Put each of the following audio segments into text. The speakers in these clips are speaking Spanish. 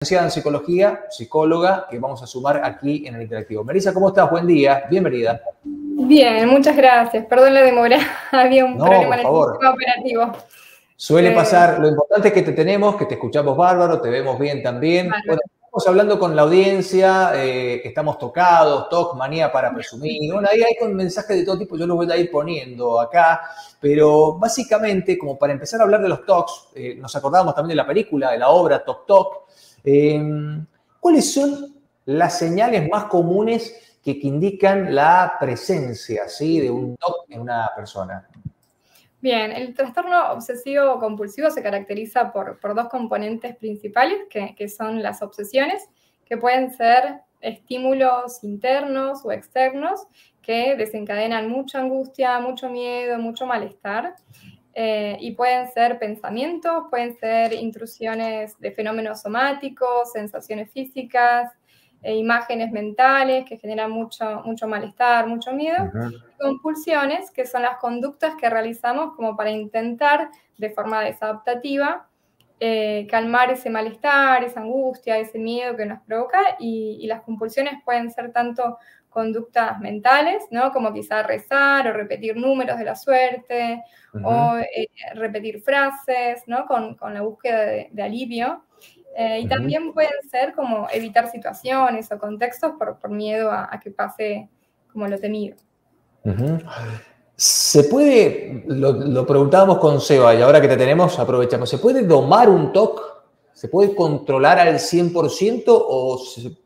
Licenciada en psicología, psicóloga, que vamos a sumar aquí en el interactivo. Melissa, ¿cómo estás? Buen día, bienvenida. Bien, muchas gracias. Perdón la demora, había un problema en el sistema operativo. Suele pasar, lo importante es que te tenemos, que te escuchamos bárbaro, te vemos bien también. Vale. Bueno, estamos hablando con la audiencia, estamos tocados, TOC, manía para presumir. Bueno, ahí hay con mensajes de todo tipo, yo los voy a ir poniendo acá, pero básicamente, como para empezar a hablar de los TOCs, nos acordamos también de la película, de la obra Toc Toc. ¿Cuáles son las señales más comunes que indican la presencia, ¿sí?, de un TOC en una persona? Bien, el trastorno obsesivo compulsivo se caracteriza por dos componentes principales, que son las obsesiones, que pueden ser estímulos internos o externos que desencadenan mucha angustia, mucho miedo, mucho malestar. Y pueden ser pensamientos, pueden ser intrusiones de fenómenos somáticos, sensaciones físicas, imágenes mentales que generan mucho malestar, mucho miedo. Compulsiones, que son las conductas que realizamos como para intentar, de forma desadaptativa, calmar ese malestar, esa angustia, ese miedo que nos provoca, y las compulsiones pueden ser tanto conductas mentales, ¿no? Como quizá rezar o repetir números de la suerte, o repetir frases, ¿no? Con la búsqueda de alivio. Y también pueden ser como evitar situaciones o contextos por miedo a que pase como lo temido. ¿Se puede, lo preguntábamos con Seba y ahora que te tenemos aprovechamos, ¿se puede domar un TOC? ¿Se puede controlar al 100% o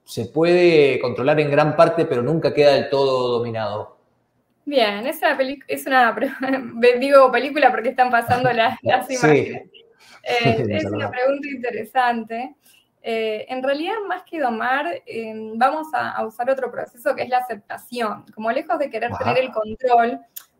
se puede controlar en gran parte pero nunca queda del todo dominado? Bien, digo película porque están pasando las imágenes. Sí. Es una pregunta interesante. En realidad, más que domar, vamos a usar otro proceso que es la aceptación. Como lejos de querer tener el control,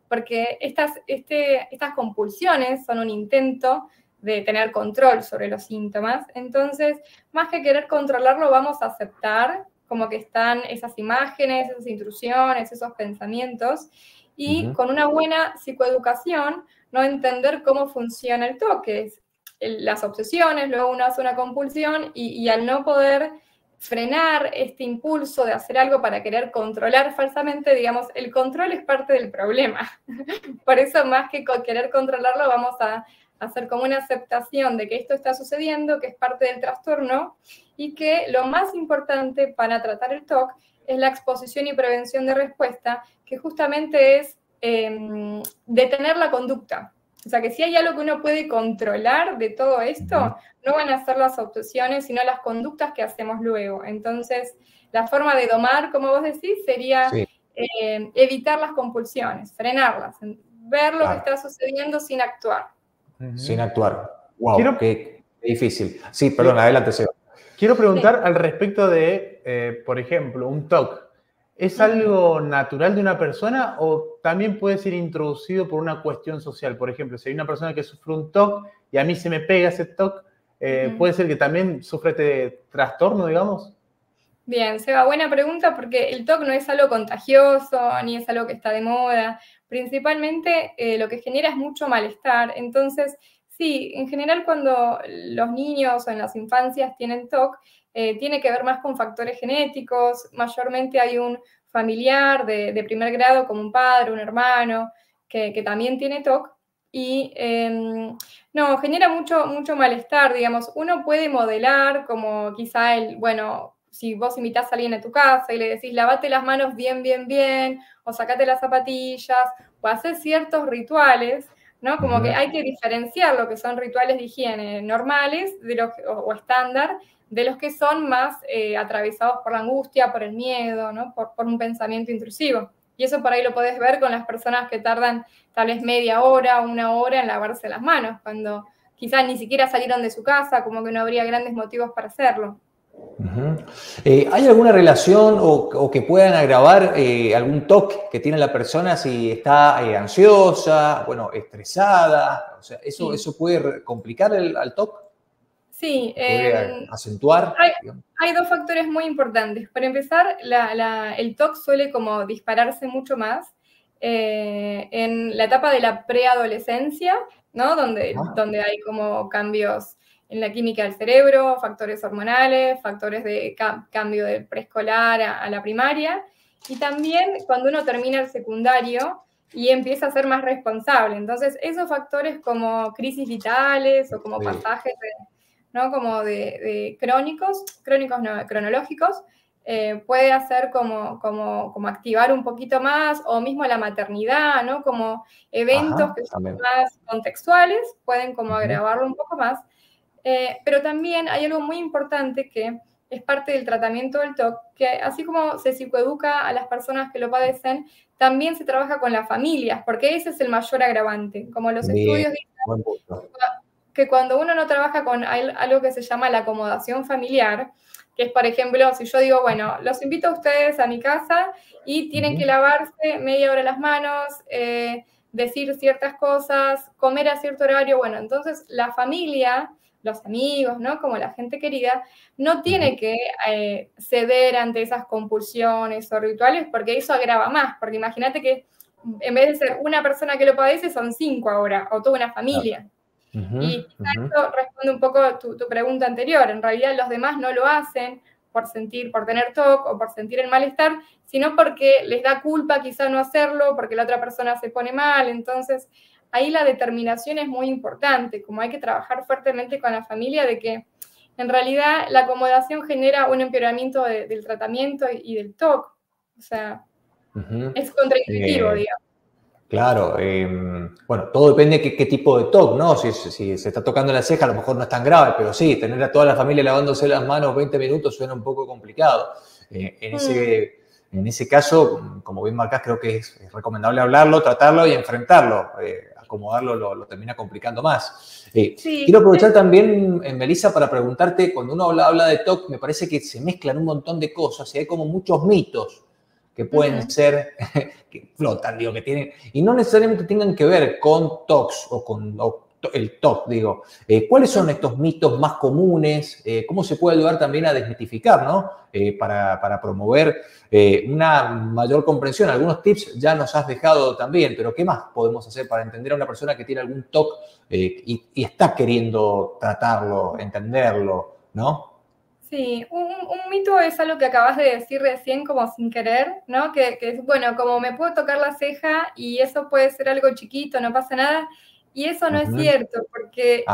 porque estas compulsiones son un intento de tener control sobre los síntomas. Entonces, más que querer controlarlo, vamos a aceptar como que están esas imágenes, esas intrusiones, esos pensamientos, y con una buena psicoeducación, no entender cómo funciona el TOC, que es las obsesiones, luego uno hace una compulsión y al no poder frenar este impulso de hacer algo para querer controlar falsamente, digamos, el control es parte del problema. Por eso, más que querer controlarlo, vamos a hacer como una aceptación de que esto está sucediendo, que es parte del trastorno, y que lo más importante para tratar el TOC es la exposición y prevención de respuesta, que justamente es detener la conducta. O sea, que si hay algo que uno puede controlar de todo esto, no van a ser las obsesiones, sino las conductas que hacemos luego. Entonces, la forma de domar, como vos decís, sería evitar las compulsiones, frenarlas, ver lo que está sucediendo sin actuar. Sin actuar. Wow, qué difícil. Sí, perdón, adelante, Seba. Quiero preguntar al respecto de, por ejemplo, un TOC. ¿Es algo natural de una persona o también puede ser introducido por una cuestión social? Por ejemplo, si hay una persona que sufre un TOC y a mí se me pega ese TOC, ¿puede ser que también sufra este trastorno, digamos? Bien, Seba, buena pregunta, porque el TOC no es algo contagioso, ni es algo que está de moda. Principalmente lo que genera es mucho malestar. Entonces, sí, en general cuando los niños o en las infancias tienen TOC, tiene que ver más con factores genéticos. Mayormente hay un familiar de primer grado, como un padre, un hermano, que también tiene TOC. Y no, genera mucho malestar, digamos. Uno puede modelar como quizá si vos invitás a alguien a tu casa y le decís, lavate las manos bien, bien, bien, o sacate las zapatillas, o hacer ciertos rituales, ¿no? Como que hay que diferenciar lo que son rituales de higiene normales o estándar, de los que son más atravesados por la angustia, por el miedo, ¿no? Por un pensamiento intrusivo. Y eso por ahí lo podés ver con las personas que tardan tal vez media hora o una hora en lavarse las manos, cuando quizás ni siquiera salieron de su casa, como que no habría grandes motivos para hacerlo. ¿Hay alguna relación o que puedan agravar algún TOC que tiene la persona si está ansiosa, bueno, estresada? O sea, ¿eso puede complicar al TOC? Sí. ¿Puede acentuar? Hay dos factores muy importantes. Para empezar, el TOC suele como dispararse mucho más en la etapa de la preadolescencia, ¿no? Donde hay como cambios en la química del cerebro, factores hormonales, factores de cambio del preescolar a la primaria, y también cuando uno termina el secundario y empieza a ser más responsable. Entonces, esos factores como crisis vitales o como pasajes ¿no? Como de crónicos no, cronológicos, puede hacer como activar un poquito más, o mismo la maternidad, ¿no? Como eventos que son más contextuales, pueden como agravarlo un poco más. Pero también hay algo muy importante que es parte del tratamiento del TOC, que así como se psicoeduca a las personas que lo padecen, también se trabaja con las familias, porque ese es el mayor agravante. Como los estudios dicen que cuando uno no trabaja con algo que se llama la acomodación familiar, que es, por ejemplo, si yo digo, bueno, los invito a ustedes a mi casa y tienen que lavarse media hora las manos, decir ciertas cosas, comer a cierto horario, bueno, entonces la familia, los amigos, ¿no? Como la gente querida, no tiene que ceder ante esas compulsiones o rituales, porque eso agrava más, porque imagínate que en vez de ser una persona que lo padece, son 5 ahora, o toda una familia. Y esto responde un poco a tu pregunta anterior. En realidad los demás no lo hacen por tener TOC o por sentir el malestar, sino porque les da culpa quizá no hacerlo, porque la otra persona se pone mal. Entonces, ahí la determinación es muy importante, como hay que trabajar fuertemente con la familia de que en realidad la acomodación genera un empeoramiento del tratamiento y del TOC. O sea, es contraintuitivo, digamos. Claro, bueno, todo depende de qué tipo de TOC, ¿no? Si se está tocando la ceja, a lo mejor no es tan grave, pero sí, tener a toda la familia lavándose las manos 20 minutos suena un poco complicado. En ese caso, como bien marcás, creo que es recomendable hablarlo, tratarlo y enfrentarlo. Acomodarlo lo termina complicando más. Quiero aprovechar también, Melissa, para preguntarte, cuando uno habla de TOC, me parece que se mezclan un montón de cosas y hay como muchos mitos que pueden ser, que flotan, digo, que tienen, y no necesariamente tengan que ver con TOCs o con el TOC, digo. ¿Cuáles son estos mitos más comunes? ¿Cómo se puede ayudar también a desmitificar, ¿no? Para promover una mayor comprensión. Algunos tips ya nos has dejado también, pero ¿qué más podemos hacer para entender a una persona que tiene algún TOC y está queriendo tratarlo, entenderlo, ¿no? Sí, un mito es algo que acabas de decir recién como sin querer, ¿no? Que es, bueno, como me puedo tocar la ceja y eso puede ser algo chiquito, no pasa nada. Y eso no es cierto, porque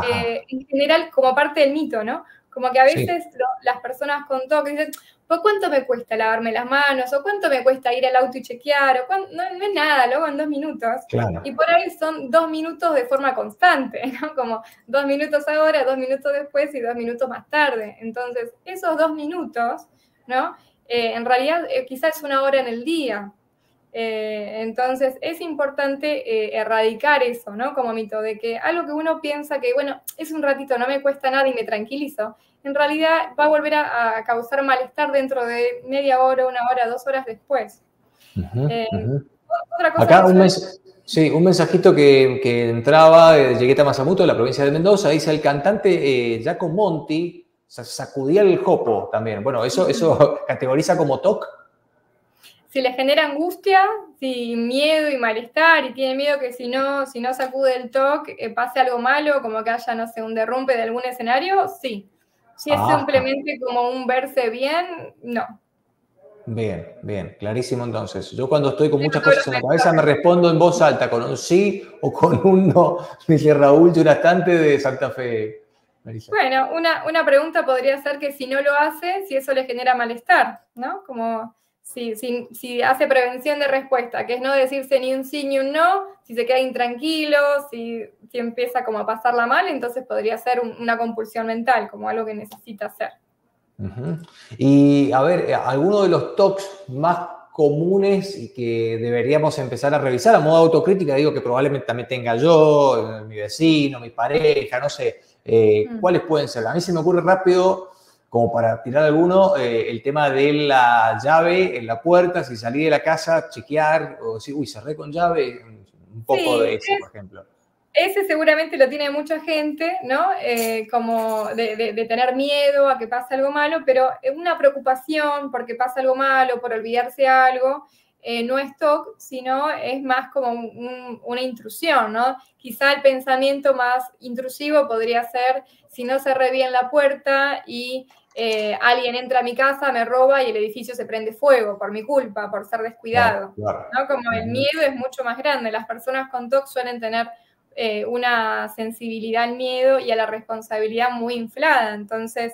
en general, como parte del mito, ¿no? Como que a veces las personas con TOC dicen, pues ¿cuánto me cuesta lavarme las manos? ¿O cuánto me cuesta ir al auto y chequear? No es nada, luego en 2 minutos. Claro. Y por ahí son 2 minutos de forma constante, ¿no? Como 2 minutos ahora, 2 minutos después y 2 minutos más tarde. Entonces, esos 2 minutos, ¿no? En realidad quizás es 1 hora en el día. Entonces, es importante erradicar eso, ¿no? Como mito, de que algo que uno piensa que, bueno, es un ratito, no me cuesta nada y me tranquilizo, en realidad va a volver a causar malestar dentro de media hora, 1 hora, 2 horas después. Otra cosa acá un mensajito que entraba de Yegueta Mazamuto, de la provincia de Mendoza, dice el cantante Jaco Monti sacudía el jopo también. Bueno, ¿eso categoriza como TOC? Si le genera angustia, si miedo y malestar, y tiene miedo que si no sacude el TOC pase algo malo, como que haya, no sé, un derrumbe de algún escenario, sí. Si es simplemente como un verse bien, no. Bien, clarísimo entonces. Yo cuando estoy con muchas cosas en la cabeza me respondo en voz alta, con un sí o con un no. Dice Raúl Yurastante de Santa Fe. Marisa. Bueno, una pregunta podría ser que si no lo hace, si eso le genera malestar, ¿no? Como si hace prevención de respuesta, que es no decirse ni un sí ni un no, si se queda intranquilo, si empieza como a pasarla mal, entonces podría ser una compulsión mental, como algo que necesita hacer. Y a ver, alguno de los TOCs más comunes y que deberíamos empezar a revisar a modo de autocrítica, digo que probablemente también tenga yo, mi vecino, mi pareja, no sé, ¿cuáles pueden ser? A mí se me ocurre rápido, como para tirar alguno, el tema de la llave en la puerta, si salí de la casa, chequear, o decir, uy, cerré con llave, un poco de eso, por ejemplo. Ese seguramente lo tiene mucha gente, ¿no? Como de tener miedo a que pase algo malo, pero una preocupación porque pasa algo malo, por olvidarse algo, no es TOC, sino es más como una intrusión, ¿no? Quizá el pensamiento más intrusivo podría ser si no cerré bien la puerta y alguien entra a mi casa, me roba y el edificio se prende fuego por mi culpa, por ser descuidado. Claro. ¿No? Como el miedo es mucho más grande. Las personas con TOC suelen tener una sensibilidad al miedo y a la responsabilidad muy inflada. Entonces,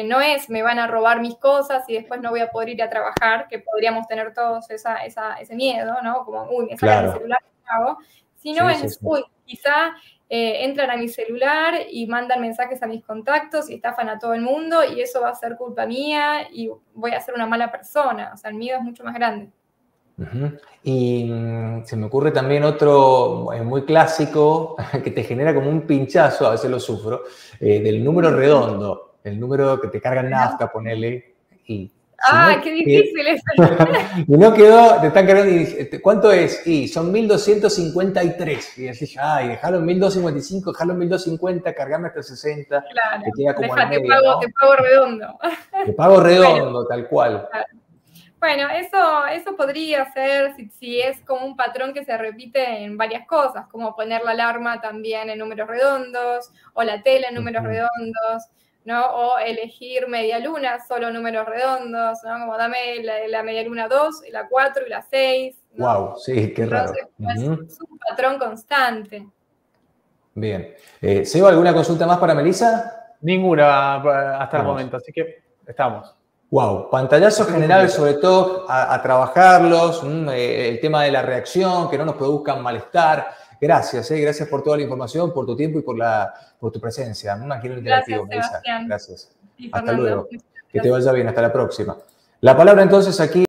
no es me van a robar mis cosas y después no voy a poder ir a trabajar, que podríamos tener todos ese miedo, ¿no? Como, uy, me sacan el celular, ¿qué hago? Sino uy, quizá entran a mi celular y mandan mensajes a mis contactos y estafan a todo el mundo y eso va a ser culpa mía y voy a ser una mala persona. O sea, el miedo es mucho más grande. Y se me ocurre también otro muy clásico que te genera como un pinchazo, a veces lo sufro, del número redondo, el número que te cargan nafta, ponele. Y qué difícil es. Y no quedó, te están cargando y ¿cuánto es? Y son 1253. Y decís, dejalo en 1255, dejalo en 1250, cargame hasta el 60. Claro, que queda como te pago redondo. Te pago redondo, tal cual. Claro. Bueno, eso podría ser si es como un patrón que se repite en varias cosas, como poner la alarma también en números redondos, o la tele en números redondos, ¿no? O elegir media luna, solo números redondos, ¿no? Como dame la media luna 2, la 4 y la 6. ¿no? Wow, sí, qué raro. Es un patrón constante. Bien. ¿Seba, alguna consulta más para Melissa? Ninguna hasta el momento, así que estamos. Wow, pantallazo general sobre todo a trabajarlos, el tema de la reacción, que no nos produzcan malestar. Gracias, gracias por toda la información, por tu tiempo y por tu presencia. Aquí en el interactivo, Melissa. Gracias. Hasta luego. Que te vaya bien, hasta la próxima. La palabra entonces aquí.